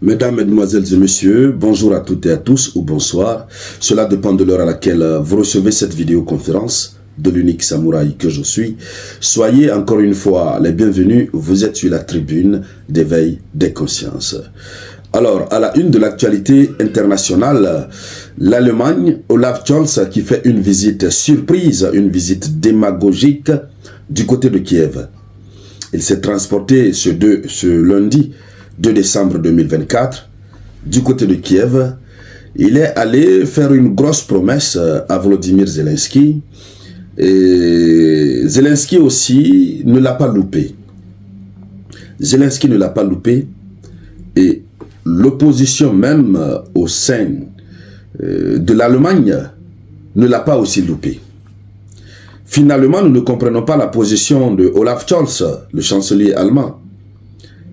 Mesdames, Mesdemoiselles et Messieurs, bonjour à toutes et à tous ou bonsoir. Cela dépend de l'heure à laquelle vous recevez cette vidéoconférence de l'unique samouraï que je suis. Soyez encore une fois les bienvenus, vous êtes sur la tribune d'éveil des consciences. Alors, à la une de l'actualité internationale, l'Allemagne, Olaf Scholz qui fait une visite surprise, une visite démagogique du côté de Kiev. Il s'est transporté ce lundi 2 décembre 2024 du côté de Kiev. Il est allé faire une grosse promesse à Volodymyr Zelensky. Et Zelensky aussi ne l'a pas loupé. Zelensky ne l'a pas loupé. Et l'opposition même au sein de l'Allemagne ne l'a pas aussi loupé. Finalement, nous ne comprenons pas la position de Olaf Scholz, le chancelier allemand,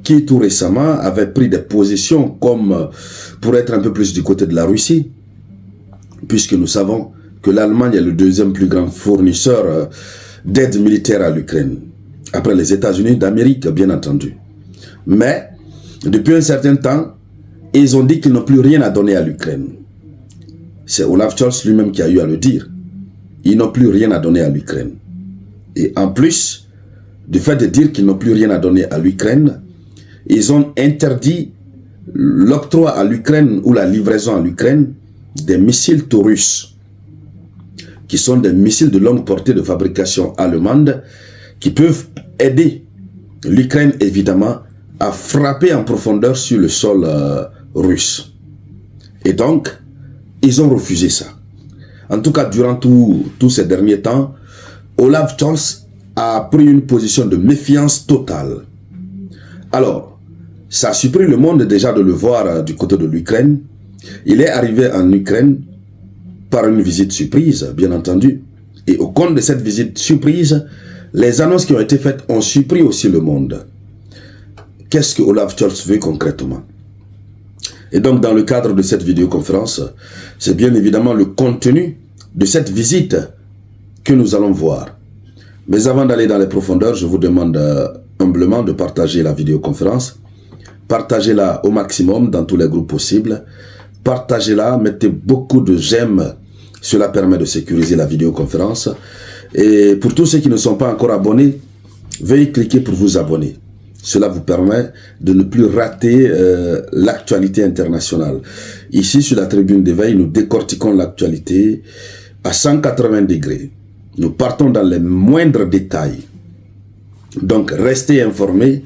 qui tout récemment avait pris des positions comme pour être un peu plus du côté de la Russie, puisque nous savons que l'Allemagne est le deuxième plus grand fournisseur d'aide militaire à l'Ukraine, après les États-Unis d'Amérique, bien entendu. Mais, depuis un certain temps, ils ont dit qu'ils n'ont plus rien à donner à l'Ukraine. C'est Olaf Scholz lui-même qui a eu à le dire. Ils n'ont plus rien à donner à l'Ukraine. Et en plus, du fait de dire qu'ils n'ont plus rien à donner à l'Ukraine, ils ont interdit l'octroi à l'Ukraine ou la livraison à l'Ukraine des missiles Taurus, qui sont des missiles de longue portée de fabrication allemande, qui peuvent aider l'Ukraine évidemment à frapper en profondeur sur le sol russe. Et donc, ils ont refusé ça. En tout cas, durant tous ces derniers temps, Olaf Scholz a pris une position de méfiance totale. Alors, ça a surpris le monde déjà de le voir du côté de l'Ukraine. Il est arrivé en Ukraine par une visite surprise, bien entendu. Et au compte de cette visite surprise, les annonces qui ont été faites ont surpris aussi le monde. Qu'est-ce que Olaf Scholz veut concrètement? Et donc, dans le cadre de cette vidéoconférence, c'est bien évidemment le contenu de cette visite que nous allons voir. Mais avant d'aller dans les profondeurs, je vous demande humblement de partager la vidéoconférence. Partagez-la au maximum dans tous les groupes possibles. Partagez-la, mettez beaucoup de j'aime. Cela permet de sécuriser la vidéoconférence. Et pour tous ceux qui ne sont pas encore abonnés, veuillez cliquer pour vous abonner. Cela vous permet de ne plus rater l'actualité internationale. Ici, sur la tribune d'éveil, nous décortiquons l'actualité à 180 degrés. Nous partons dans les moindres détails. Donc, restez informés.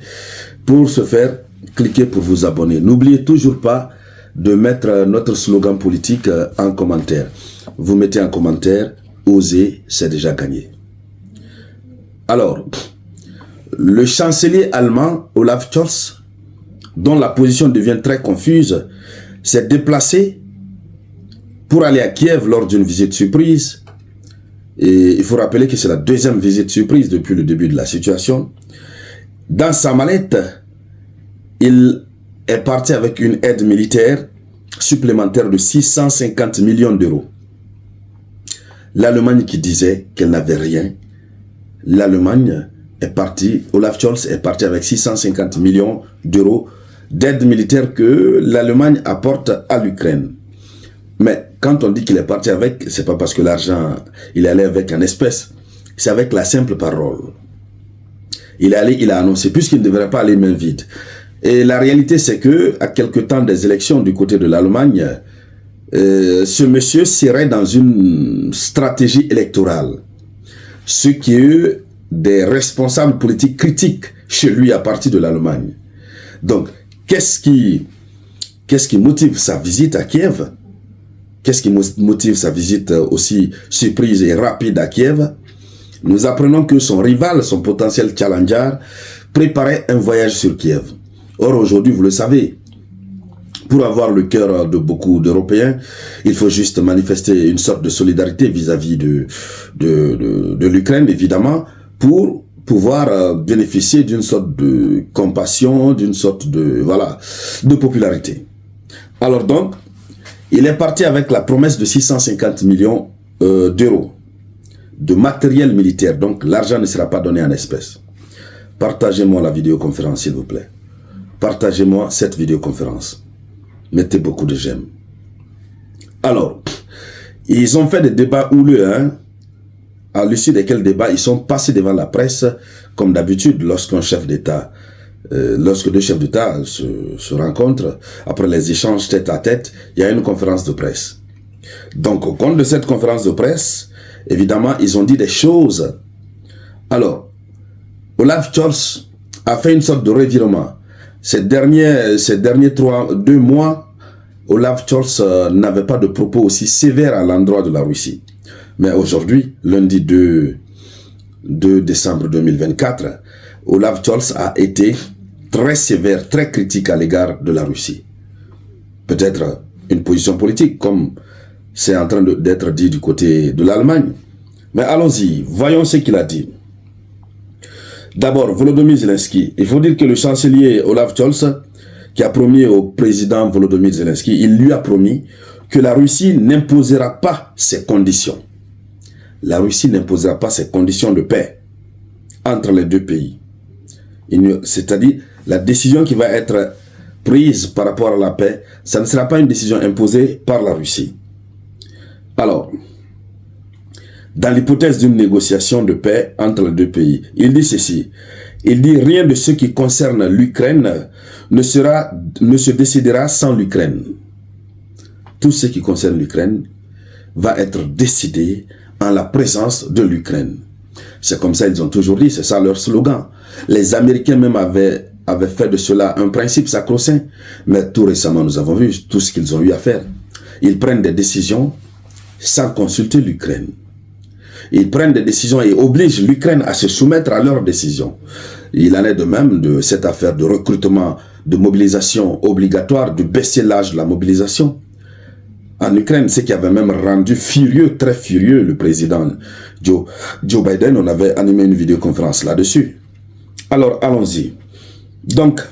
Pour ce faire, cliquez pour vous abonner. N'oubliez toujours pas de mettre notre slogan politique en commentaire. Vous mettez en commentaire, osez, c'est déjà gagné. Alors, le chancelier allemand Olaf Scholz, dont la position devient très confuse, s'est déplacé pour aller à Kiev lors d'une visite surprise. Et il faut rappeler que c'est la deuxième visite surprise depuis le début de la situation. Dans sa mallette, il est parti avec une aide militaire supplémentaire de 650 millions d'euros. L'Allemagne qui disait qu'elle n'avait rien, l'Allemagne est partie, Olaf Scholz est parti avec 650 millions d'euros d'aide militaire que l'Allemagne apporte à l'Ukraine. Mais quand on dit qu'il est parti avec, c'est pas parce que l'argent, il est allé avec en espèces, c'est avec la simple parole. Il est allé, il a annoncé, puisqu'il ne devrait pas aller main vide. Et la réalité, c'est que, à quelque temps des élections du côté de l'Allemagne, ce monsieur serait dans une stratégie électorale. Ce qui est des responsables politiques critiques chez lui à partir de l'Allemagne. Donc, qu'est-ce qui motive sa visite à Kiev? Qu'est-ce qui motive sa visite aussi surprise et rapide à Kiev? Nous apprenons que son rival, son potentiel challenger, préparait un voyage sur Kiev. Or, aujourd'hui, vous le savez, pour avoir le cœur de beaucoup d'Européens, il faut juste manifester une sorte de solidarité vis-à-vis de l'Ukraine, évidemment, pour pouvoir bénéficier d'une sorte de compassion, d'une sorte de popularité. Alors donc, il est parti avec la promesse de 650 millions d'euros de matériel militaire. Donc, l'argent ne sera pas donné en espèces. Partagez-moi la vidéoconférence, s'il vous plaît. Partagez-moi cette vidéoconférence. Mettez beaucoup de j'aime. Alors, ils ont fait des débats houleux, hein, à l'issue desquels débats, ils sont passés devant la presse, comme d'habitude, lorsqu'un chef d'État, lorsque deux chefs d'État se rencontrent, après les échanges tête à tête, il y a une conférence de presse. Donc, au compte de cette conférence de presse, évidemment, ils ont dit des choses. Alors, Olaf Scholz a fait une sorte de revirement. Ces derniers 2 mois, Olaf Scholz n'avait pas de propos aussi sévères à l'endroit de la Russie. Mais aujourd'hui, lundi 2 décembre 2024, Olaf Scholz a été très sévère, très critique à l'égard de la Russie. Peut-être une position politique, comme c'est en train d'être dit du côté de l'Allemagne. Mais allons-y, voyons ce qu'il a dit. D'abord, Volodymyr Zelensky. Il faut dire que le chancelier Olaf Scholz, qui a promis au président Volodymyr Zelensky, il lui a promis que la Russie n'imposera pas ses conditions. La Russie n'imposera pas ses conditions de paix entre les deux pays. C'est-à-dire, la décision qui va être prise par rapport à la paix, ça ne sera pas une décision imposée par la Russie. Alors, dans l'hypothèse d'une négociation de paix entre les deux pays, il dit ceci. Il dit rien de ce qui concerne l'Ukraine ne se décidera sans l'Ukraine. Tout ce qui concerne l'Ukraine va être décidé en la présence de l'Ukraine. C'est comme ça ils ont toujours dit, c'est ça leur slogan. Les Américains même avaient fait de cela un principe sacro-saint. Mais tout récemment, nous avons vu tout ce qu'ils ont eu à faire. Ils prennent des décisions sans consulter l'Ukraine. Ils prennent des décisions et obligent l'Ukraine à se soumettre à leurs décisions. Il en est de même de cette affaire de recrutement, de mobilisation obligatoire, de baisser l'âge de la mobilisation. En Ukraine, ce qui avait même rendu furieux, très furieux, le président Joe Biden. On avait animé une vidéoconférence là-dessus. Alors, allons-y. Donc,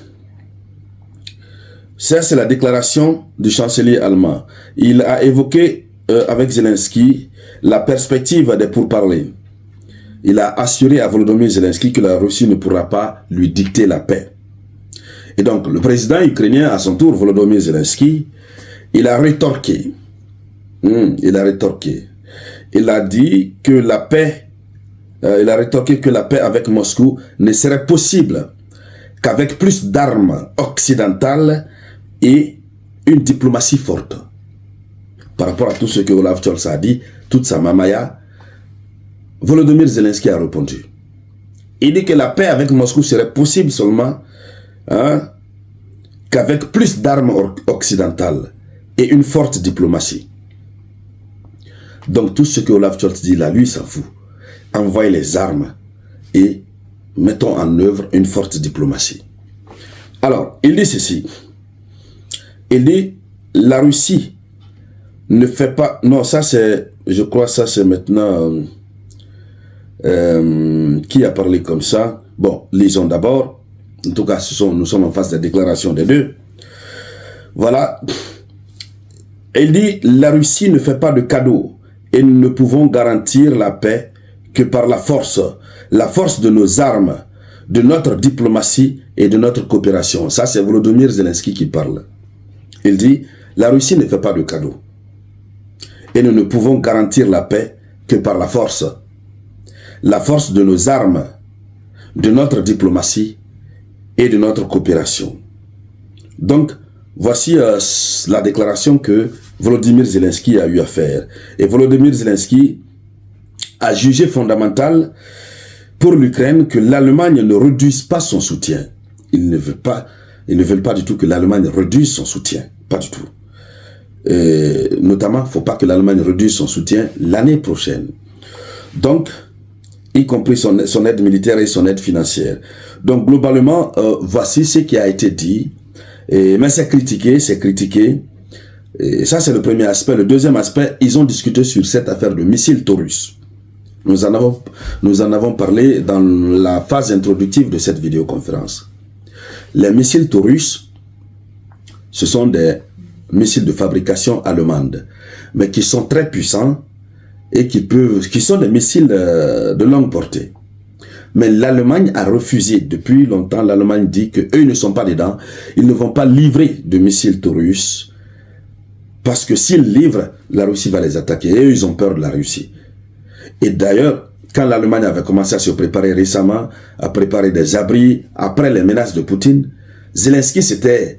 ça, c'est la déclaration du chancelier allemand. Il a évoqué avec Zelensky la perspective des pourparlers. Il a assuré à Volodymyr Zelensky que la Russie ne pourra pas lui dicter la paix. Et donc, le président ukrainien, à son tour, Volodymyr Zelensky, il a rétorqué. Il a dit que la paix, il a rétorqué que la paix avec Moscou ne serait possible qu'avec plus d'armes occidentales et une diplomatie forte. Par rapport à tout ce que Olaf Scholz a dit, toute sa mamaya, Volodymyr Zelensky a répondu. Il dit que la paix avec Moscou serait possible seulement qu'avec plus d'armes occidentales et une forte diplomatie. Donc tout ce que Olaf Scholz dit là, lui, il s'en fout. Envoyez les armes et mettons en œuvre une forte diplomatie. Alors, il dit ceci. Il dit, la Russie ne fait pas... Non, ça c'est... Je crois ça c'est maintenant... qui a parlé comme ça? Bon, lisons d'abord. En tout cas, nous sommes en face de la déclaration des deux. Voilà. Il dit, la Russie ne fait pas de cadeaux et nous ne pouvons garantir la paix que par la force de nos armes, de notre diplomatie et de notre coopération. Ça, c'est Volodymyr Zelensky qui parle. Il dit, la Russie ne fait pas de cadeaux et nous ne pouvons garantir la paix que par la force de nos armes, de notre diplomatie et de notre coopération. Donc, voici la déclaration que Volodymyr Zelensky a eu à faire. Et Volodymyr Zelensky a jugé fondamental pour l'Ukraine que l'Allemagne ne réduise pas son soutien. Ils ne veulent pas du tout que l'Allemagne réduise son soutien. Pas du tout. Et notamment, il ne faut pas que l'Allemagne réduise son soutien l'année prochaine. Donc, y compris son aide militaire et son aide financière. Donc, globalement, voici ce qui a été dit. Mais c'est critiqué. Et ça, c'est le premier aspect. Le deuxième aspect, ils ont discuté sur cette affaire de missiles Taurus. Nous en avons parlé dans la phase introductive de cette vidéoconférence. Les missiles Taurus, ce sont des missiles de fabrication allemande, mais qui sont très puissants et qui sont des missiles de longue portée. Mais l'Allemagne a refusé. Depuis longtemps, l'Allemagne dit qu'eux ne sont pas dedans. Ils ne vont pas livrer de missiles Taurus Parce que s'ils livrent, la Russie va les attaquer. Et eux, ils ont peur de la Russie. Et d'ailleurs, quand l'Allemagne avait commencé à se préparer récemment, à préparer des abris, après les menaces de Poutine, Zelensky s'était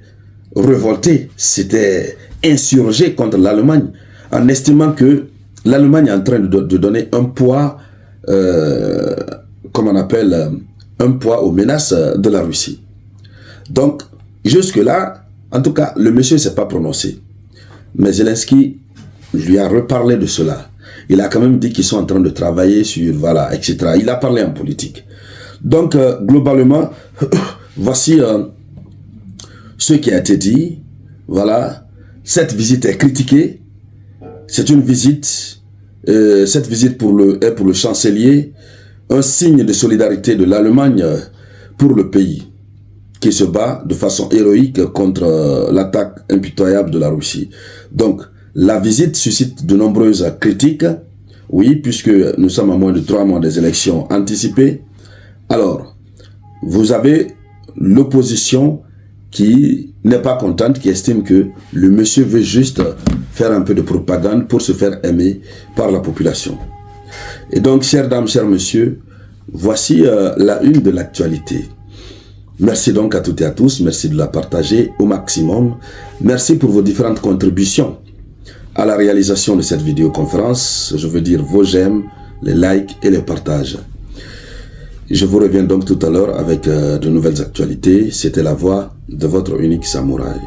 révolté, s'était insurgé contre l'Allemagne, en estimant que l'Allemagne est en train de donner un poids, comme on appelle, un poids aux menaces de la Russie. Donc, jusque-là, en tout cas, le monsieur ne s'est pas prononcé. Mais Zelensky lui a reparlé de cela. Il a quand même dit qu'ils sont en train de travailler sur, voilà, etc. Il a parlé en politique. Donc, globalement, voici ce qui a été dit. Voilà, cette visite est critiquée. C'est une visite, cette visite est pour le chancelier un signe de solidarité de l'Allemagne pour le pays qui se bat de façon héroïque contre l'attaque impitoyable de la Russie. Donc, la visite suscite de nombreuses critiques, oui, puisque nous sommes à moins de 3 mois des élections anticipées. Alors, vous avez l'opposition qui n'est pas contente, qui estime que le monsieur veut juste faire un peu de propagande pour se faire aimer par la population. Et donc, chères dames, chers messieurs, voici la une de l'actualité. Merci donc à toutes et à tous, merci de la partager au maximum. Merci pour vos différentes contributions à la réalisation de cette vidéoconférence. Je veux dire vos j'aime, les likes et les partages. Je vous reviens donc tout à l'heure avec de nouvelles actualités. C'était la voix de votre unique samouraï.